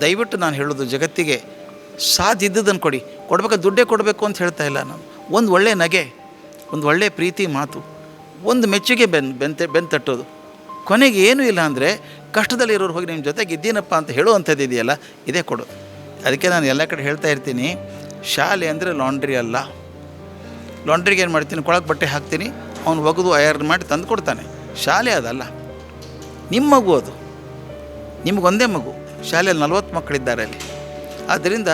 ದಯವಿಟ್ಟು ನಾನು ಹೇಳೋದು ಜಗತ್ತಿಗೆ ಸಾಧ್ಯದ್ದನ್ನು ಕೊಡಿ. ಕೊಡಬೇಕಾದ್ರೆ ದುಡ್ಡೇ ಕೊಡಬೇಕು ಅಂತ ಹೇಳ್ತಾ ಇಲ್ಲ ನಾನು. ಒಂದು ಒಳ್ಳೆಯ ನಗೆ, ಒಂದು ಒಳ್ಳೆಯ ಪ್ರೀತಿ ಮಾತು, ಒಂದು ಮೆಚ್ಚುಗೆ ಬೆನ್ನು ತಟ್ಟೋದು. ಕೊನೆಗೆ ಏನೂ ಇಲ್ಲ ಅಂದರೆ ಕಷ್ಟದಲ್ಲಿರೋರು ಹೋಗಿ ನಿಮ್ಮ ಜೊತೆಗೆ ಇದ್ದೀನಪ್ಪ ಅಂತ ಹೇಳುವಂಥದ್ದು ಇದೆಯಲ್ಲ, ಇದೇ ಕೊಡೋದು. ಅದಕ್ಕೆ ನಾನು ಎಲ್ಲ ಕಡೆ ಹೇಳ್ತಾ ಇರ್ತೀನಿ, ಶಾಲೆ ಅಂದರೆ ಲಾಂಡ್ರಿ ಅಲ್ಲ. ಲಾಂಡ್ರಿಗೆ ಏನು ಮಾಡ್ತೀನಿ, ಕೊಳಕ್ಕೆ ಬಟ್ಟೆ ಹಾಕ್ತೀನಿ, ಅವ್ನು ಒಗೆದು ಐರನ್ ಮಾಡಿ ತಂದು ಕೊಡ್ತಾನೆ. ಶಾಲೆ ಅದಲ್ಲ, ನಿಮ್ಮ ಮಗು ಅದು. ನಿಮಗೊಂದೇ ಮಗು, ಶಾಲೆಯಲ್ಲಿ 40 ಮಕ್ಕಳಿದ್ದಾರೆ ಅಲ್ಲಿ. ಆದ್ದರಿಂದ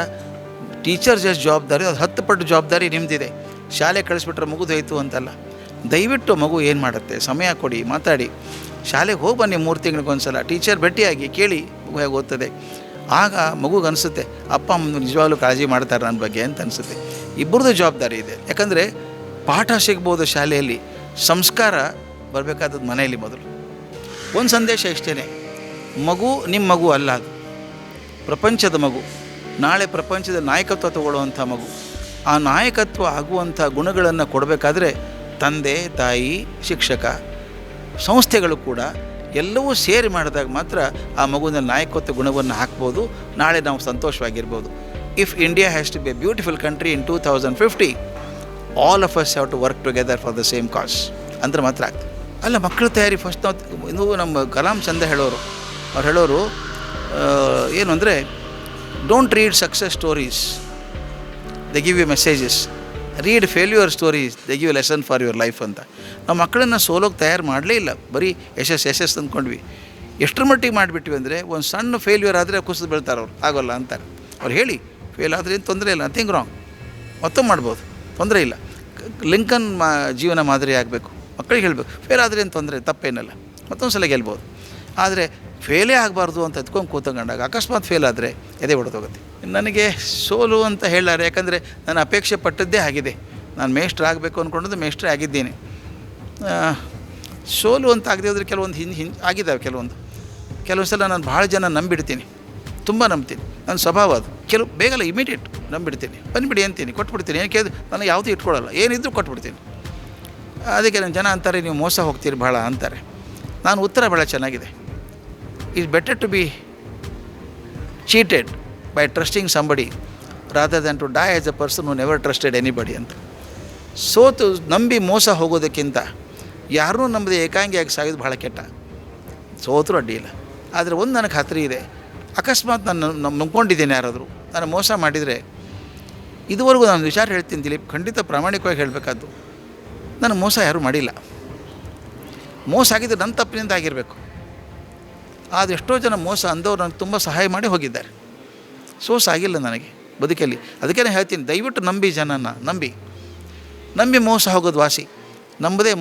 ಟೀಚರ್ಸ್ ಎಷ್ಟು ಜವಾಬ್ದಾರಿ, ಅದು 10 ಪಟ್ಟು ಜವಾಬ್ದಾರಿ ನಿಮ್ಮದಿದೆ. ಶಾಲೆ ಕಳಿಸ್ಬಿಟ್ರೆ ಮುಗಿದೋಯ್ತು ಅಂತಲ್ಲ. ದಯವಿಟ್ಟು ಮಗು ಏನು ಮಾಡುತ್ತೆ ಸಮಯ ಕೊಡಿ, ಮಾತಾಡಿ. ಶಾಲೆಗೆ ಹೋಗಿ ಬನ್ನಿ 3 ತಿಂಗಳಿಗೊಂದ್ಸಲ, ಟೀಚರ್ ಭೇಟಿಯಾಗಿ ಕೇಳಿ ಮಗು ಹೇಗೆ ಓದ್ತದೆ. ಆಗ ಮಗುಗೆ ಅನಿಸುತ್ತೆ ಅಪ್ಪ ಅಮ್ಮ ನಿಜವಾಗ್ಲೂ ಕಾಳಜಿ ಮಾಡ್ತಾರೆ ನನ್ನ ಬಗ್ಗೆ ಅಂತ ಅನಿಸುತ್ತೆ. ಇಬ್ಬರದ್ದು ಜವಾಬ್ದಾರಿ ಇದೆ. ಯಾಕಂದರೆ ಪಾಠ ಸಿಗ್ಬೋದು ಶಾಲೆಯಲ್ಲಿ, ಸಂಸ್ಕಾರ ಬರಬೇಕಾದದ್ದು ಮನೆಯಲ್ಲಿ ಮೊದಲು. ಒಂದು ಸಂದೇಶ ಇಷ್ಟೇ, ಮಗು ನಿಮ್ಮ ಮಗು ಅಲ್ಲ, ಅದು ಪ್ರಪಂಚದ ಮಗು. ನಾಳೆ ಪ್ರಪಂಚದ ನಾಯಕತ್ವ ತಗೊಳ್ಳುವಂಥ ಮಗು. ಆ ನಾಯಕತ್ವ ಆಗುವಂಥ ಗುಣಗಳನ್ನು ಕೊಡಬೇಕಾದ್ರೆ ತಂದೆ, ತಾಯಿ, ಶಿಕ್ಷಕ, ಸಂಸ್ಥೆಗಳು ಕೂಡ ಎಲ್ಲವೂ ಸೇರಿ ಮಾಡಿದಾಗ ಮಾತ್ರ ಆ ಮಗುವಿನ ನಾಯಕತ್ವ ಗುಣವನ್ನು ಹಾಕ್ಬೋದು. ನಾಳೆ ನಾವು ಸಂತೋಷವಾಗಿರ್ಬೋದು. If India has to be a beautiful country in 2050, all of us have to work together for the same cause ಅಂದ್ರೆ ಮಾತ್ರ ಆಗ್ತದೆ. ಅಲ್ಲ, ಮಕ್ಕಳ ತಯಾರಿ ಫಸ್ಟ್ ನಾವು ಇದು ನಮ್ಮ ಕಲಾಂ ಚಂದ ಹೇಳೋರು. ಅವ್ರು ಹೇಳೋರು ಏನು ಅಂದರೆ, don't read success stories, they give you messages. Read failure stories, they give lesson for your life ಅಂತ. ನಾವು ಮಕ್ಕಳನ್ನು ಸೋಲೋಗಿ ತಯಾರು ಮಾಡಲೇ ಇಲ್ಲ, ಬರೀ ಯಶಸ್ಸು ಅಂದ್ಕೊಂಡ್ವಿ. ಎಷ್ಟರ ಮಟ್ಟಿಗೆ ಮಾಡಿಬಿಟ್ವಿ ಅಂದರೆ, ಒಂದು ಸಣ್ಣ ಫೇಲ್ಯೂರ್ ಆದರೆ ಕುಸಿದು ಬೀಳ್ತಾರೆ ಅವ್ರು, ಆಗೋಲ್ಲ ಅಂತಾರೆ. ಅವ್ರು ಹೇಳಿ ಫೇಲ್ ಆದರೆ ಏನು ತೊಂದರೆ ಇಲ್ಲ, ನಥಿಂಗ್ ರಾಂಗ್, ಮತ್ತೊಮ್ಮೆ ಮಾಡ್ಬೋದು, ತೊಂದರೆ ಇಲ್ಲ. ಲಿಂಕನ್ ಜೀವನ ಮಾದರಿ ಆಗಬೇಕು. ಮಕ್ಕಳಿಗೆ ಹೇಳಬೇಕು, ಫೇಲ್ ಆದರೆ ಏನು ತೊಂದರೆ, ತಪ್ಪೇನಲ್ಲ, ಮತ್ತೊಂದು ಸಲ ಗೆಲ್ಬೋದು. ಆದರೆ ಫೇಲೇ ಆಗಬಾರ್ದು ಅಂತ ಎತ್ಕೊಂಡು ಕೂತ್ಕೊಂಡಾಗ ಅಕಸ್ಮಾತ್ ಫೇಲ್ ಆದರೆ ಎದೆ ಹೊಡೆದೋಗುತ್ತೆ. ನನಗೆ ಸೋಲು ಅಂತ ಹೇಳಾರೆ, ಯಾಕಂದರೆ ನಾನು ಅಪೇಕ್ಷೆ ಪಟ್ಟದ್ದೇ ಆಗಿದೆ. ನಾನು ಮೇಷ್ಟ್ರು ಆಗಬೇಕು ಅಂದ್ಕೊಂಡದ್ದು ಮೇಷ್ಟ್ರೇ ಆಗಿದ್ದೀನಿ. ಸೋಲು ಅಂತ ಆಗದೆ ಹೋದರೆ ಕೆಲವೊಂದು ಆಗಿದ್ದಾವೆ. ಕೆಲವೊಂದು ಸಲ ನಾನು ಭಾಳ ಜನ ನಂಬಿಡ್ತೀನಿ, ತುಂಬ ನಂಬ್ತೀನಿ. ನನ್ನ ಸ್ವಭಾವ ಅದು. ಬೇಗಲ್ಲ ಇಮಿಡಿಯೇಟ್ ನಂಬಿಡ್ತೀನಿ, ಬಂದುಬಿಡಿ ಅಂತೀನಿ, ಕೊಟ್ಬಿಡ್ತೀನಿ. ಏನು ಕೇಳಿದ್ರು ನಾನು ಯಾವುದೂ ಇಟ್ಕೊಳ್ಳಲ್ಲ, ಏನಿದ್ರೂ ಕೊಟ್ಬಿಡ್ತೀನಿ. ಅದಕ್ಕೆ ನನ್ನ ಜನ ಅಂತಾರೆ, ನೀವು ಮೋಸ ಹೋಗ್ತೀರಿ ಭಾಳ ಅಂತಾರೆ. ನಾನು ಉತ್ತರ ಭಾಳ ಚೆನ್ನಾಗಿದೆ. It's better to be cheated by trusting somebody rather than to die as a person who never trusted anybody ಅಂತ. ಸೋತು ನಂಬಿ ಮೋಸ ಹೋಗೋದಕ್ಕಿಂತ ಯಾರನ್ನೂ ನಂಬದೆ ಏಕಾಂಗಿಯಾಗಿ ಸಾಗೋದು ಭಾಳ ಕೆಟ್ಟ. ಸೋತರೂ ಅಡ್ಡಿ ಇಲ್ಲ. ಆದರೆ ಒಂದು ನನಗೆ ಖಾತ್ರಿ ಇದೆ, ಅಕಸ್ಮಾತ್ ನಾನು ನಂಬ್ಕೊಂಡಿದ್ದೀನಿ ಯಾರಾದರೂ ನಾನು ಮೋಸ ಮಾಡಿದರೆ, ಇದುವರೆಗೂ ನಾನು ವಿಚಾರ ಹೇಳ್ತೀನಿ ದಿಲೀಪ್, ಖಂಡಿತ ಪ್ರಾಮಾಣಿಕವಾಗಿ ಹೇಳಬೇಕಾದ್ದು, ನಾನು ಮೋಸ ಯಾರೂ ಮಾಡಿಲ್ಲ. ಮೋಸ ಆಗಿದ್ದು ನನ್ನ ತಪ್ಪಿನಿಂದ ಆಗಿರಬೇಕು. ಆದರೆ ಎಷ್ಟೋ ಜನ ಮೋಸ ಅಂದವ್ರು ನನಗೆ ತುಂಬ ಸಹಾಯ ಮಾಡಿ ಹೋಗಿದ್ದಾರೆ. ಸೋಸ ಆಗಿಲ್ಲ ನನಗೆ ಬದುಕಲ್ಲಿ. ಅದಕ್ಕೆ ನಾನು ಹೇಳ್ತೀನಿ, ದಯವಿಟ್ಟು ನಂಬಿ, ಜನನ ನಂಬಿ ಮೋಸ ಹೋಗೋದು ವಾಸಿ. ನಂಬದೇ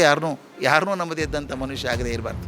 ಯಾರನ್ನೂ ನಂಬದೇ ಇದ್ದಂಥ ಮನುಷ್ಯ ಆಗದೇ ಇರಬಾರ್ದು.